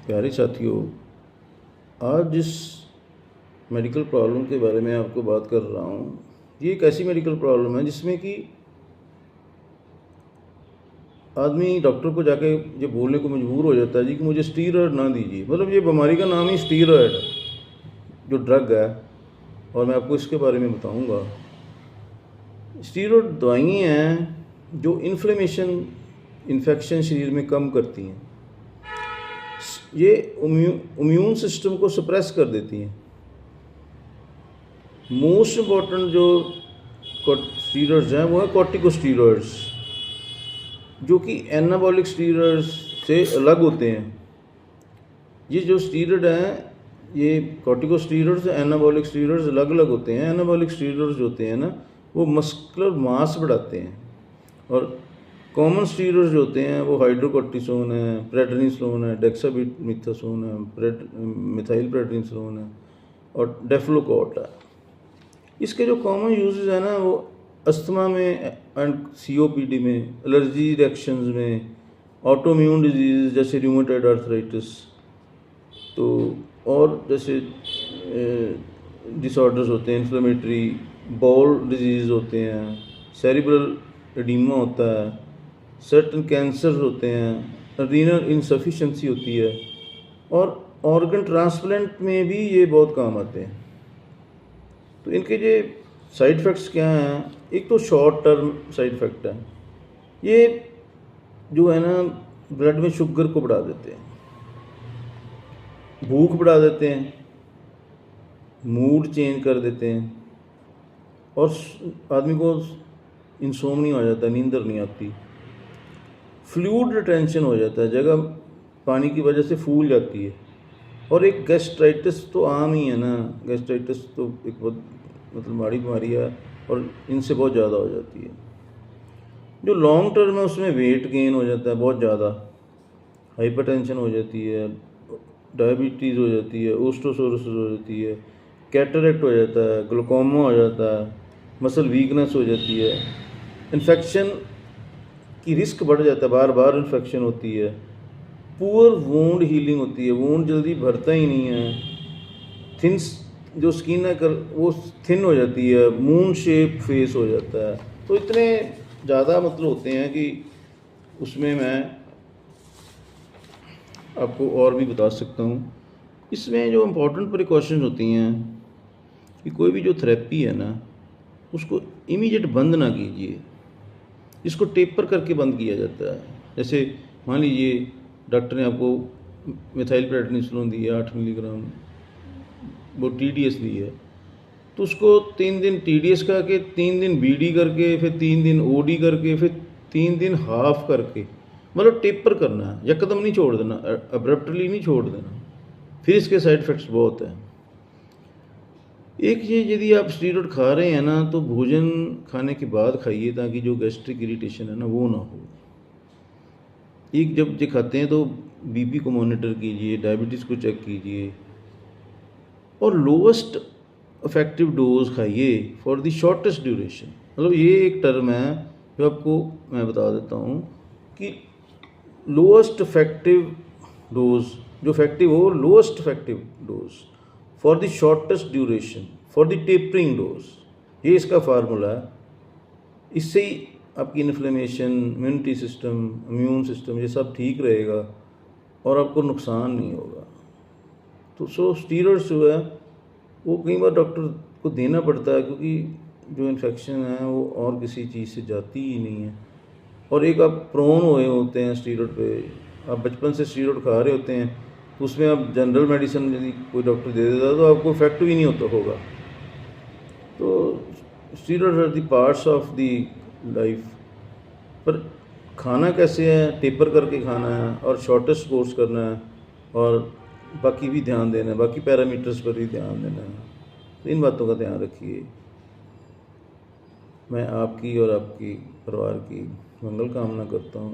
प्यारे साथियों, आज जिस मेडिकल प्रॉब्लम के बारे में आपको बात कर रहा हूँ, ये एक ऐसी मेडिकल प्रॉब्लम है जिसमें कि आदमी डॉक्टर को जाके ये बोलने को मजबूर हो जाता है जी कि मुझे स्टीरॉयड ना दीजिए। मतलब ये बीमारी का नाम ही स्टीरॉयड है, जो ड्रग है, और मैं आपको इसके बारे में बताऊँगा। स्टीरॉयड दवाइयाँ हैं जो इन्फेक्शन शरीर में कम करती हैं। ये इम्यून सिस्टम को सप्रेस कर देती हैं। मोस्ट इम्पॉर्टेंट जो स्टीरॉयड्स हैं वो है कॉर्टिकोस्टीरॉयड्स, जो कि एनाबॉलिक स्टीरॉयड्स से अलग होते हैं। ये जो स्टीरॉयड हैं, ये कॉर्टिकोस्टीरॉयड्स एनाबॉलिक स्टीरॉयड्स अलग अलग होते हैं। एनाबॉलिक स्टीरॉयड्स होते हैं ना, वो मस्कुलर मास बढ़ाते हैं, और कॉमन स्टीरॉयड्स जो होते हैं वो हाइड्रोकोर्टिसोन है, प्रेडनिसोलोन है, डेक्सामेथासोन है, मिथाइल प्रेडनिसोलोन है, और डेफ्लोकॉट है। इसके जो कॉमन यूजेस है ना, वो अस्थमा में एंड सीओपीडी में, एलर्जी रिएक्शंस में, ऑटोइम्यून डिजीज जैसे रूमेटॉइड आर्थराइटिस, तो और जैसे डिसऑर्डर्स होते हैं, इन्फ्लेमेटरी बाउल डिजीज़ होते हैं, सेरिब्रल एडीमा होता है, सर्टन कैंसर होते हैं, रीनल इनसफिशिएंसी होती है, और ऑर्गन ट्रांसप्लांट में भी ये बहुत काम आते हैं। तो इनके ये साइड इफ़ेक्ट्स क्या हैं? एक तो शॉर्ट टर्म साइड इफ़ेक्ट है, ये जो है ना ब्लड में शुगर को बढ़ा देते हैं, भूख बढ़ा देते हैं, मूड चेंज कर देते हैं, और आदमी को इंसोम्निया हो जाता है, नींदर नहीं आती, फ्लूइड रिटेंशन हो जाता है, जगह पानी की वजह से फूल जाती है, और एक गैस्ट्राइटिस तो आम ही है ना। गैस्ट्राइटिस तो एक बहुत मतलब बड़ी बीमारी है, और इनसे बहुत ज़्यादा हो जाती है। जो लॉन्ग टर्म है उसमें वेट गेन हो जाता है बहुत ज़्यादा, हाइपरटेंशन हो जाती है, डायबिटीज़ हो जाती है, ओस्टोसोरोसिस हो जाती है, कैटरेक्ट हो जाता है, ग्लूकोमा हो जाता है, मसल वीकनेस हो जाती है, इन्फेक्शन की रिस्क बढ़ जाता है, बार बार इन्फेक्शन होती है, पुअर वूंड हीलिंग होती है, वूंड जल्दी भरता ही नहीं है, थिन जो स्किन है वो थिन हो जाती है, मून शेप फेस हो जाता है। तो इतने ज़्यादा मतलब होते हैं कि उसमें मैं आपको और भी बता सकता हूँ। इसमें जो इम्पोर्टेंट प्रिकॉशंस होती हैं कि कोई भी जो थेरेपी है ना, उसको इमीडिएट बंद ना कीजिए, इसको टेपर करके बंद किया जाता है। जैसे मान लीजिए डॉक्टर ने आपको मिथाइल प्रेडनिसोलोन दी है 8 मिलीग्राम, वो TDS दी है, तो उसको 3 दिन TDS का के, 3 दिन BD करके, फिर 3 दिन OD करके, फिर 3 दिन हाफ करके, मतलब टेपर करना है, यकदम नहीं छोड़ देना, अब्रप्टली नहीं छोड़ देना, फिर इसके साइड इफ़ेक्ट्स बहुत हैं। एक ये, यदि आप स्टीरॉयड खा रहे हैं ना, तो भोजन खाने के बाद खाइए, ताकि जो गैस्ट्रिक इरिटेशन है ना वो ना हो। एक जब ये खाते हैं तो BP को मॉनिटर कीजिए, डायबिटीज़ को चेक कीजिए, और लोवेस्ट इफेक्टिव डोज खाइए फॉर द शॉर्टेस्ट ड्यूरेशन। मतलब ये एक टर्म है जो आपको मैं बता देता हूँ कि लोएस्ट इफेक्टिव डोज, जो इफेक्टिव हो, lowest effective dose for the shortest duration for the tapering dose, ये इसका फार्मूला है। इससे ही आपकी inflammation, immunity system, immune system, ये सब ठीक रहेगा और आपको नुकसान नहीं होगा। तो स्टीरॉयड्स जो है वो कई बार डॉक्टर को देना पड़ता है, क्योंकि जो इन्फेक्शन है वो और किसी चीज़ से जाती ही नहीं है। और एक आप प्रोन हुए होते हैं स्टीरॉयड पे, आप बचपन से स्टीरॉयड खा रहे होते हैं, तो उसमें आप जनरल मेडिसिन यदि कोई डॉक्टर दे देता है तो आपको इफेक्ट भी नहीं होता होगा। तो steroid are the parts of the life. पर खाना कैसे है? टेपर करके खाना है, और शॉर्टेस्ट कोर्स करना है, और बाकी भी ध्यान देना है, बाकी पैरामीटर्स पर भी ध्यान देना है। तो इन बातों का ध्यान रखिए। मैं आपकी और आपकी परिवार की मंगल कामना करता हूँ।